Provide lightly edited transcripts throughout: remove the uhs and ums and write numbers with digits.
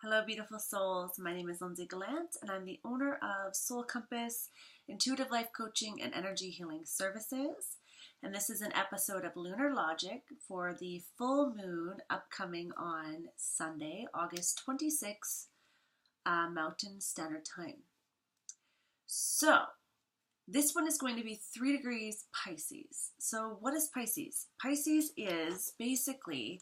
Hello, beautiful souls. My name is Lindsay Gallant, and I'm the owner of Soul Compass, Intuitive Life Coaching, and Energy Healing Services. And this is an episode of Lunar Logic for the full moon upcoming on Sunday, August 26th, Mountain Standard Time. So, this one is going to be 3 degrees Pisces. So, what is Pisces? Pisces is basically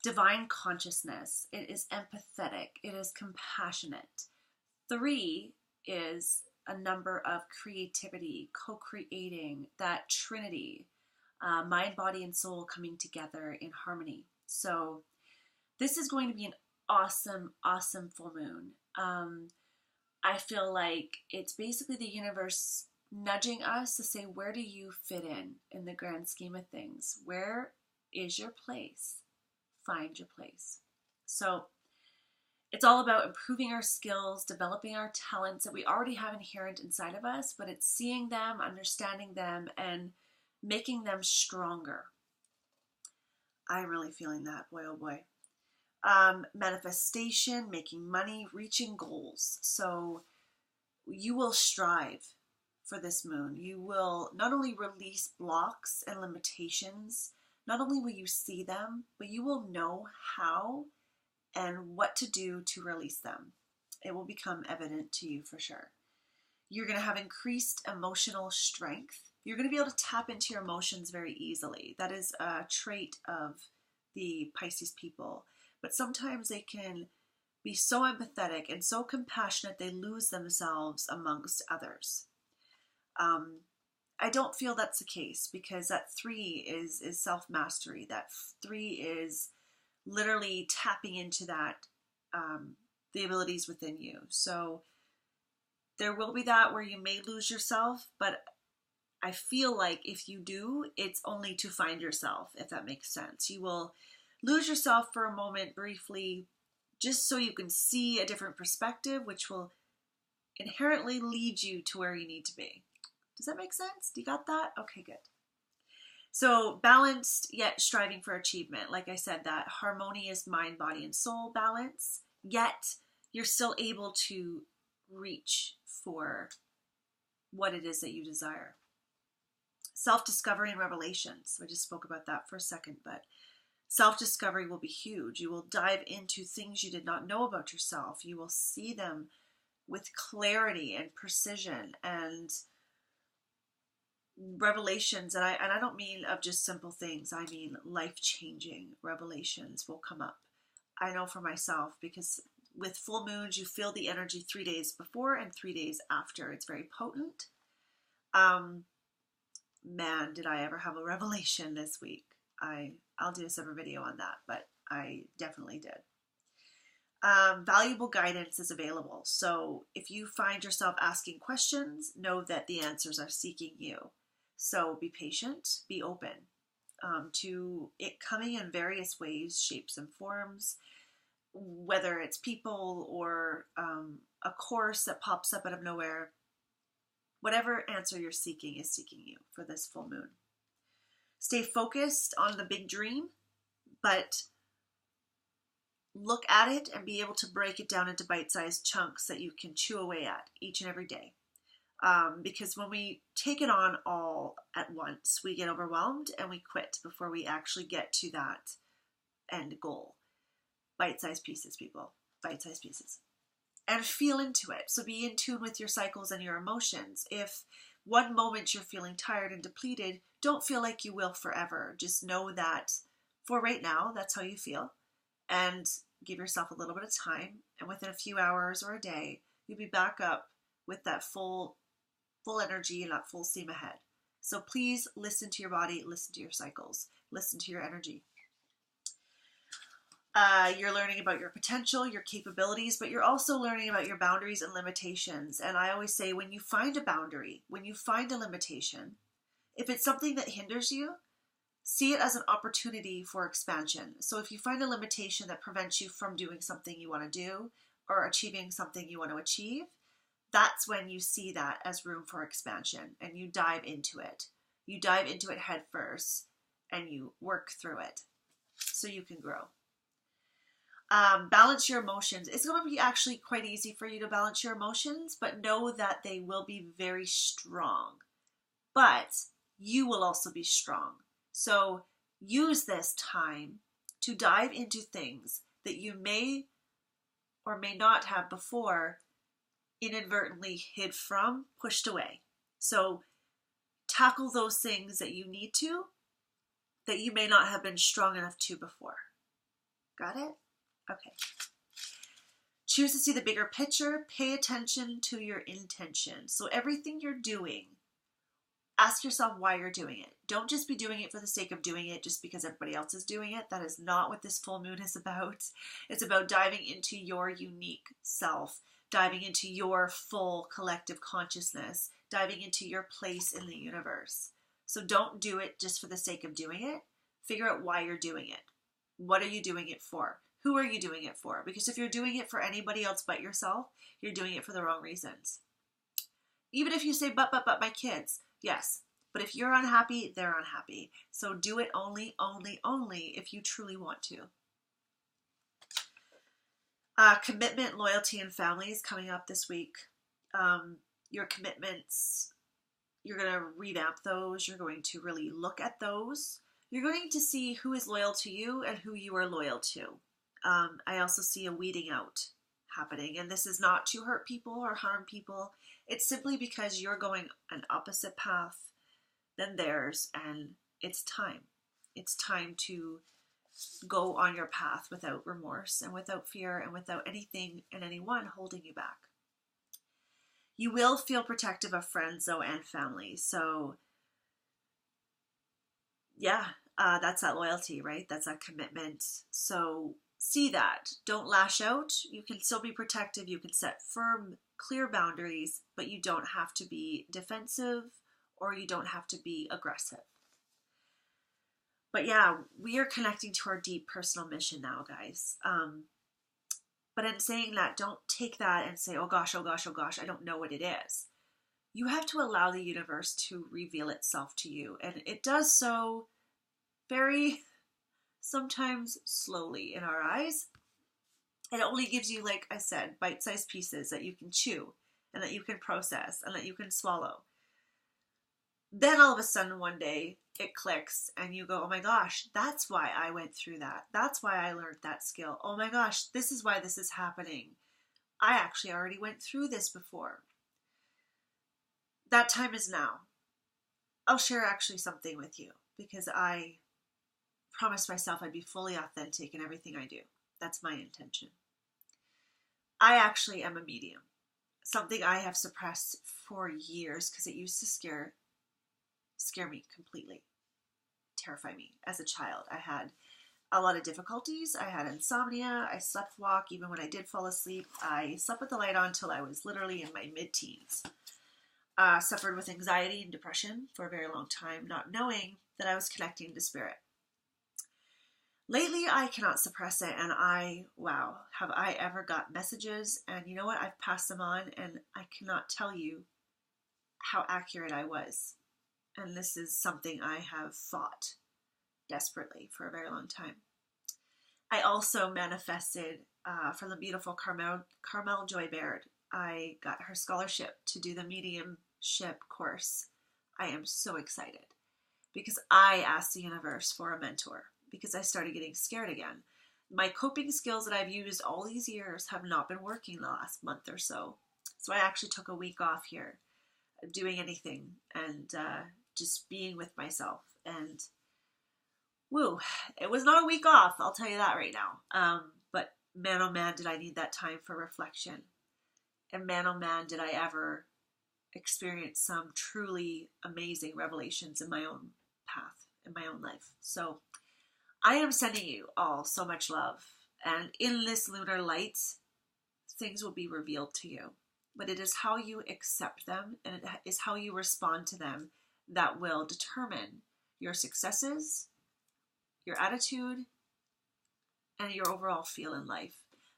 divine consciousness. It is empathetic. It is compassionate. 3 is a number of creativity, co-creating, that trinity, mind, body, and soul coming together in harmony. So this is going to be an awesome, awesome full moon. I feel like it's basically the universe nudging us to say, where do you fit in the grand scheme of things? Where is your place? Find your place. So it's all about improving our skills, developing our talents that we already have inherent inside of us, but it's seeing them, understanding them, and making them stronger. I'm really feeling that, boy, oh boy. Manifestation, making money, reaching goals. So you will strive for this moon. You will not only release blocks and limitations, not only will you see them, but you will know how and what to do to release them. It will become evident to you for sure. You're going to have increased emotional strength. You're going to be able to tap into your emotions very easily. That is a trait of the Pisces people. But sometimes they can be so empathetic and so compassionate they lose themselves amongst others. I don't feel that's the case, because that 3 is self-mastery. That 3 is literally tapping into that, the abilities within you. So there will be that where you may lose yourself, but I feel like if you do, it's only to find yourself, if that makes sense. You will lose yourself for a moment briefly, just so you can see a different perspective, which will inherently lead you to where you need to be. Does that make sense? Do you got that? Okay, good. So balanced yet striving for achievement. Like I said, that harmonious mind, body, and soul balance, yet you're still able to reach for what it is that you desire. Self-discovery and revelations. I just spoke about that for a second, but self-discovery will be huge. You will dive into things you did not know about yourself. You will see them with clarity and precision and revelations, and I don't mean of just simple things. I mean life-changing revelations will come up. I know for myself, because with full moons you feel the energy 3 days before and 3 days after. It's very potent. Man, did I ever have a revelation this week. I'll do a separate video on that, but I definitely did. Valuable guidance is available. So if you find yourself asking questions, know that the answers are seeking you. So be patient, be open to it coming in various ways, shapes, and forms, whether it's people or a course that pops up out of nowhere. Whatever answer you're seeking is seeking you for this full moon. Stay focused on the big dream, but look at it and be able to break it down into bite-sized chunks that you can chew away at each and every day. Because when we take it on all at once, we get overwhelmed and we quit before we actually get to that end goal. Bite-sized pieces, people. Bite-sized pieces. And feel into it. So be in tune with your cycles and your emotions. If one moment you're feeling tired and depleted, don't feel like you will forever. Just know that for right now, that's how you feel. And give yourself a little bit of time. And within a few hours or a day, you'll be back up with that full energy and that full steam ahead. So please listen to your body, listen to your cycles, listen to your energy. You're learning about your potential, your capabilities, but you're also learning about your boundaries and limitations. And I always say, when you find a boundary, when you find a limitation, if it's something that hinders you, see it as an opportunity for expansion. So if you find a limitation that prevents you from doing something you want to do or achieving something you want to achieve, that's when you see that as room for expansion and you dive into it. You dive into it head first and you work through it so you can grow. Balance your emotions. It's going to be actually quite easy for you to balance your emotions, but know that they will be very strong. But you will also be strong. So use this time to dive into things that you may or may not have before inadvertently hid from, pushed away. So tackle those things that you need to, that you may not have been strong enough to before. Got it? Okay. Choose to see the bigger picture. Pay attention to your intention. So everything you're doing, ask yourself why you're doing it. Don't just be doing it for the sake of doing it just because everybody else is doing it. That is not what this full moon is about. It's about diving into your unique self, diving into your full collective consciousness, diving into your place in the universe. So don't do it just for the sake of doing it. Figure out why you're doing it. What are you doing it for? Who are you doing it for? Because if you're doing it for anybody else but yourself, you're doing it for the wrong reasons. Even if you say, but my kids, yes. But if you're unhappy, they're unhappy. So do it only if you truly want to. Commitment, loyalty, and family is coming up this week. Your commitments, you're going to revamp those. You're going to really look at those. You're going to see who is loyal to you and who you are loyal to. I also see a weeding out happening. And this is not to hurt people or harm people. It's simply because you're going an opposite path than theirs. And it's time. It's time to go on your path without remorse and without fear and without anything and anyone holding you back. You will feel protective of friends, though, and family. So yeah, that's that loyalty, right? That's that commitment. So see that. Don't lash out. You can still be protective. You can set firm, clear boundaries, but you don't have to be defensive or you don't have to be aggressive. But yeah, we are connecting to our deep personal mission now, guys. But in saying that, don't take that and say, oh gosh, I don't know what it is. You have to allow the universe to reveal itself to you. And it does so very, sometimes slowly in our eyes. It only gives you, like I said, bite-sized pieces that you can chew and that you can process and that you can swallow. Then all of a sudden one day it clicks and you go, oh my gosh, that's why I went through that. That's why I learned that skill. Oh my gosh, this is why this is happening. I actually already went through this before. That time is now. I'll share actually something with you because I promised myself I'd be fully authentic in everything I do. That's my intention. I actually am a medium. Something I have suppressed for years because it used to scare me completely, terrify me. As a child, I had a lot of difficulties. I had insomnia. I slept walk. Even when I did fall asleep, I slept with the light on until I was literally in my mid-teens. Suffered with anxiety and depression for a very long time, not knowing that I was connecting to spirit. Lately, I cannot suppress it, and wow, have I ever got messages, and you know what, I've passed them on, and I cannot tell you how accurate I was. And this is something I have fought desperately for a very long time. I also manifested from the beautiful Carmel Joy Baird. I got her scholarship to do the mediumship course. I am so excited because I asked the universe for a mentor because I started getting scared again. My coping skills that I've used all these years have not been working the last month or so. So I actually took a week off here, doing anything and just being with myself. And woo, it was not a week off, I'll tell you that right now. But man, oh man, did I need that time for reflection. And man, oh man, did I ever experience some truly amazing revelations in my own path, in my own life. So I am sending you all so much love. And in this lunar light, things will be revealed to you. But it is how you accept them and it is how you respond to them that will determine your successes, your attitude, and your overall feel in life.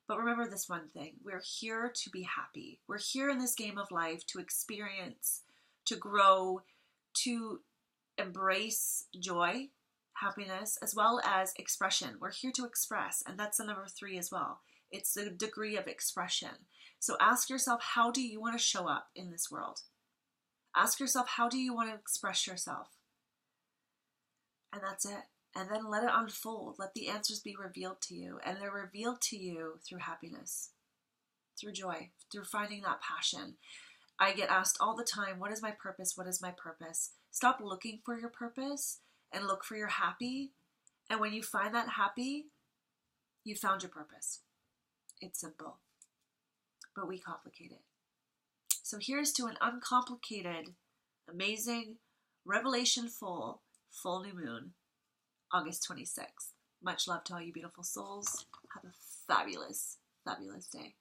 But remember this one thing, we're here to be happy. We're here in this game of life to experience, to grow, to embrace joy, happiness, as well as expression. We're here to express, and that's the number 3 as well. It's the degree of expression. So ask yourself, how do you want to show up in this world? Ask yourself, how do you want to express yourself? And that's it. And then let it unfold. Let the answers be revealed to you. And they're revealed to you through happiness, through joy, through finding that passion. I get asked all the time, what is my purpose? What is my purpose? Stop looking for your purpose and look for your happy. And when you find that happy, you found your purpose. It's simple, but we complicate it. So here's to an uncomplicated, amazing, revelation full new moon, August 26th. Much love to all you beautiful souls. Have a fabulous, fabulous day.